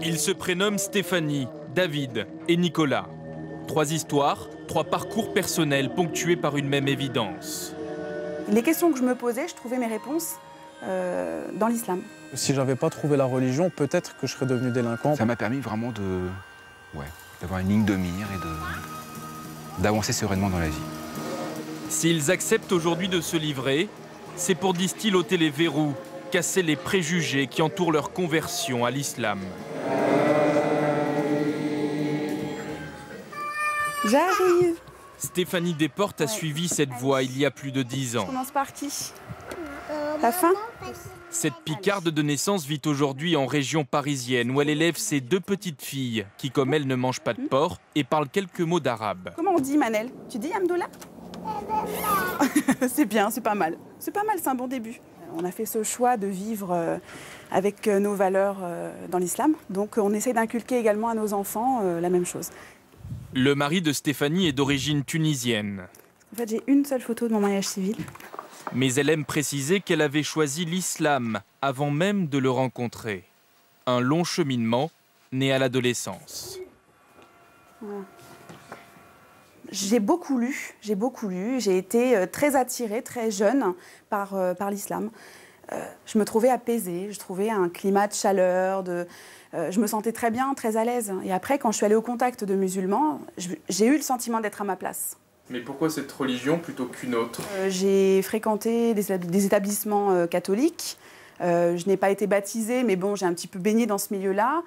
Ils se prénomment Stéphanie, David et Nicolas. 3 histoires, 3 parcours personnels ponctués par une même évidence. Les questions que je me posais, je trouvais mes réponses dans l'islam. Si j'avais pas trouvé la religion, peut-être que je serais devenu délinquant. Ça m'a permis vraiment d'avoir une ligne de mire et d'avancer sereinement dans la vie. S'ils acceptent aujourd'hui de se livrer, c'est pour, disent-ils, ôter les verrous, casser les préjugés qui entourent leur conversion à l'islam. J'arrive. Stéphanie Desportes a suivi cette voie il y a plus de 10 ans. Je commence par qui? T'as faim? Cette Picarde de naissance vit aujourd'hui en région parisienne où elle élève ses 2 petites filles qui, comme elle, ne mangent pas de porc et parlent quelques mots d'arabe. Comment on dit, Manel? Tu dis Amdoula? C'est bien, c'est pas mal. C'est pas mal, c'est un bon début. On a fait ce choix de vivre avec nos valeurs dans l'islam. Donc on essaie d'inculquer également à nos enfants la même chose. Le mari de Stéphanie est d'origine tunisienne. En fait, j'ai une seule photo de mon mariage civil. Mais elle aime préciser qu'elle avait choisi l'islam avant même de le rencontrer. Un long cheminement né à l'adolescence. Voilà. J'ai beaucoup lu, j'ai été très attirée, très jeune par l'islam. Je me trouvais apaisée, je trouvais un climat de chaleur, je me sentais très bien, très à l'aise. Et après, quand je suis allée au contact de musulmans, j'ai eu le sentiment d'être à ma place. Mais pourquoi cette religion plutôt qu'une autre? J'ai fréquenté des établissements catholiques. Je n'ai pas été baptisée, mais bon, j'ai un petit peu baigné dans ce milieu-là.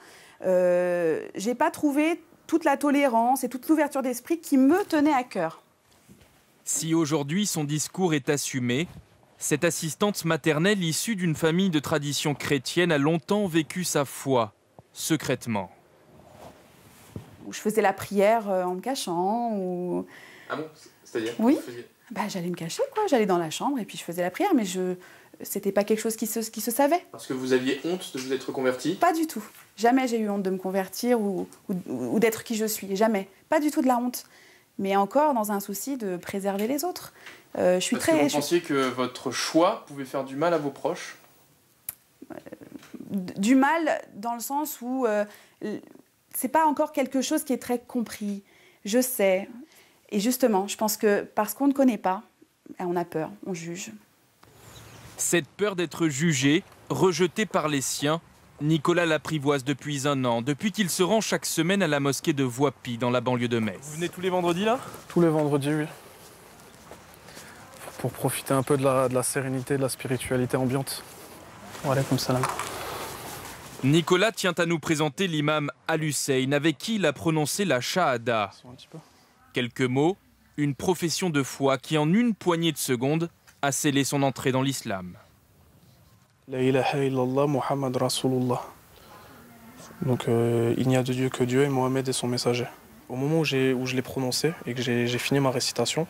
J'ai pas trouvé toute la tolérance et toute l'ouverture d'esprit qui me tenait à cœur. Si aujourd'hui son discours est assumé, cette assistante maternelle issue d'une famille de tradition chrétienne a longtemps vécu sa foi, secrètement. Je faisais la prière en me cachant. Ou... Ah bon? C'est-à-dire? Oui. J'allais me cacher, quoi. J'allais dans la chambre et puis je faisais la prière, mais c'était pas quelque chose qui se savait. Parce que vous aviez honte de vous être convertie? Pas du tout. Jamais j'ai eu honte de me convertir ou d'être qui je suis. Jamais. Pas du tout de la honte. Mais encore dans un souci de préserver les autres. Je suis Parce que vous pensiez que votre choix pouvait faire du mal à vos proches? Du mal dans le sens où c'est pas encore quelque chose qui est très compris. Je sais. Et justement, je pense que parce qu'on ne connaît pas, on a peur, on juge. Cette peur d'être jugé, rejeté par les siens, Nicolas l'apprivoise depuis 1 an, depuis qu'il se rend chaque semaine à la mosquée de Voipy, dans la banlieue de Metz. Vous venez tous les vendredis là? Tous les vendredis, oui. Pour profiter un peu de la sérénité, de la spiritualité ambiante. Wa alaykoum salam. Nicolas tient à nous présenter l'imam Al-Hussein, avec qui il a prononcé la Shahada. Quelques mots, une profession de foi qui, en une poignée de secondes, a scellé son entrée dans l'islam. La ilaha illallah Muhammad Rasulullah. Donc il n'y a de Dieu que Dieu et Mohamed est son messager. Au moment où je l'ai prononcé et que j'ai fini ma récitation,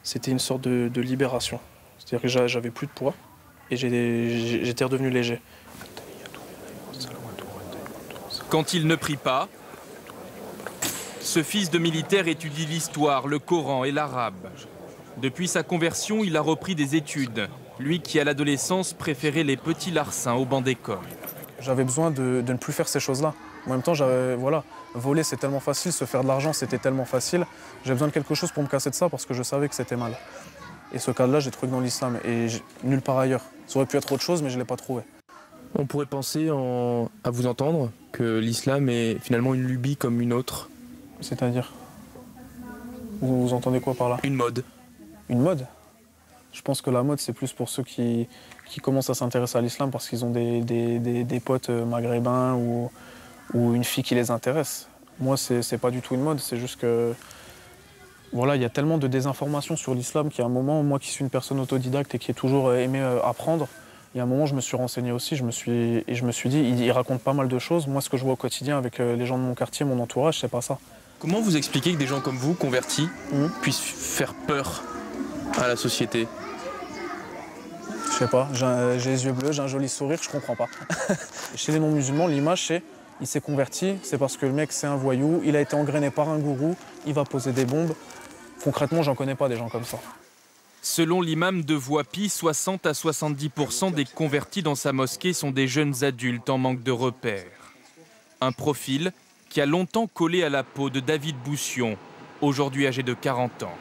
c'était une sorte de libération. C'est-à-dire que j'avais plus de poids et j'étais redevenu léger. Quand il ne prie pas, ce fils de militaire étudie l'histoire, le Coran et l'arabe. Depuis sa conversion, il a repris des études. Lui qui, à l'adolescence, préférait les petits larcins au banc d'école. J'avais besoin de ne plus faire ces choses-là. En même temps, voler c'est tellement facile, se faire de l'argent c'était tellement facile. J'ai besoin de quelque chose pour me casser de ça parce que je savais que c'était mal. Et ce cadre-là, j'ai trouvé dans l'islam et nulle part ailleurs. Ça aurait pu être autre chose, mais je ne l'ai pas trouvé. On pourrait penser, à vous entendre, que l'islam est finalement une lubie comme une autre. C'est-à-dire? Vous entendez quoi par là? Une mode. Une mode? Je pense que la mode, c'est plus pour ceux qui commencent à s'intéresser à l'islam parce qu'ils ont des potes maghrébins ou une fille qui les intéresse. Moi, c'est pas du tout une mode, c'est juste que... Voilà, il y a tellement de désinformation sur l'islam qu'à un moment, moi qui suis une personne autodidacte et qui ai toujours aimé apprendre, il y a un moment, je me suis renseigné aussi, je me suis dit, il raconte pas mal de choses. Moi, ce que je vois au quotidien avec les gens de mon quartier, mon entourage, c'est pas ça. Comment vous expliquez que des gens comme vous, convertis, puissent faire peur à la société? Je sais pas, j'ai les yeux bleus, j'ai un joli sourire, je comprends pas. Chez les non-musulmans, l'image, c'est il s'est converti, c'est parce que le mec, c'est un voyou, il a été engrainé par un gourou, il va poser des bombes. Concrètement, j'en connais pas des gens comme ça. Selon l'imam de Voipy, 60 à 70% des convertis dans sa mosquée sont des jeunes adultes en manque de repères. Un profil qui a longtemps collé à la peau de David Boussion, aujourd'hui âgé de 40 ans.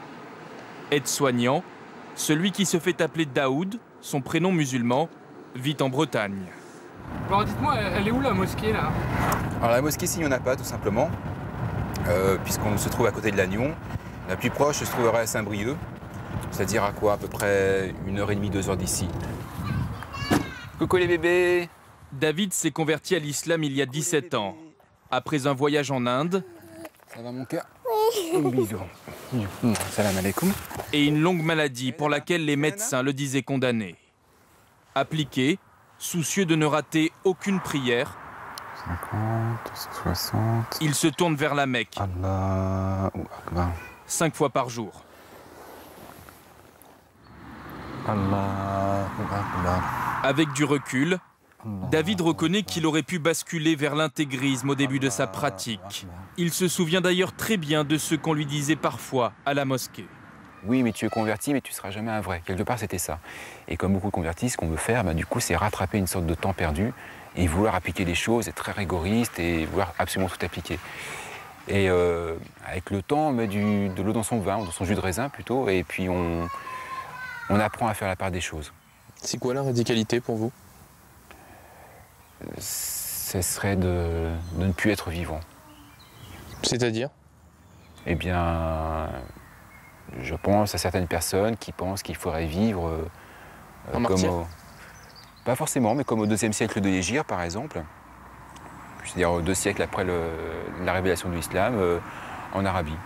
Aide-soignant, celui qui se fait appeler Daoud, son prénom musulman, vit en Bretagne. Alors dites-moi, elle est où la mosquée là? Alors la mosquée, s'il n'y en a pas, tout simplement, puisqu'on se trouve à côté de Lannion. La plus proche se trouverait à Saint-Brieuc, c'est-à-dire à quoi? À peu près 1h30, 2h d'ici. Coucou les bébés! David s'est converti à l'islam il y a 17 ans. Après un voyage en Inde, Ça va mon cœur? Bisous. Salam alaikum. et une longue maladie pour laquelle les médecins le disaient condamné. Appliqué, soucieux de ne rater aucune prière, 50, 60... il se tourne vers la Mecque, Allahu Akbar. 5 fois par jour. Allahu Akbar. Avec du recul, David reconnaît qu'il aurait pu basculer vers l'intégrisme au début de sa pratique. Il se souvient d'ailleurs très bien de ce qu'on lui disait parfois à la mosquée. Oui, mais tu es converti, mais tu ne seras jamais un vrai. Quelque part, c'était ça. Et comme beaucoup de convertis, ce qu'on veut faire, du coup, c'est rattraper une sorte de temps perdu et vouloir appliquer les choses, être très rigoriste et vouloir absolument tout appliquer. Et avec le temps, on met de l'eau dans son vin, dans son jus de raisin plutôt, et puis on apprend à faire la part des choses. C'est quoi la radicalité pour vous? Ce serait de ne plus être vivant. C'est-à-dire? Eh bien, je pense à certaines personnes qui pensent qu'il faudrait vivre Un martyr? Pas forcément, mais comme au IIe siècle de l'Hégire, par exemple. C'est-à-dire 2 siècles après la révélation de l'islam en Arabie.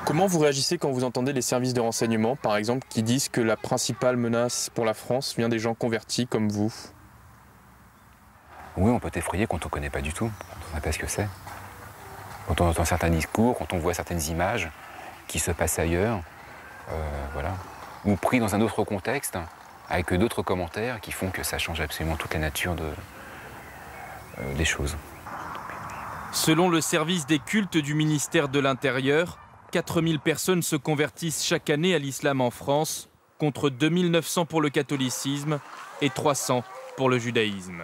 Comment vous réagissez quand vous entendez les services de renseignement, par exemple, qui disent que la principale menace pour la France vient des gens convertis comme vous? Oui, on peut effrayer quand on ne connaît pas du tout, quand on ne sait pas ce que c'est. Quand on entend certains discours, quand on voit certaines images qui se passent ailleurs, voilà. Ou pris dans un autre contexte, avec d'autres commentaires qui font que ça change absolument toute la nature des choses. Selon le service des cultes du ministère de l'Intérieur, 4000 personnes se convertissent chaque année à l'islam en France, contre 2900 pour le catholicisme et 300 pour le judaïsme.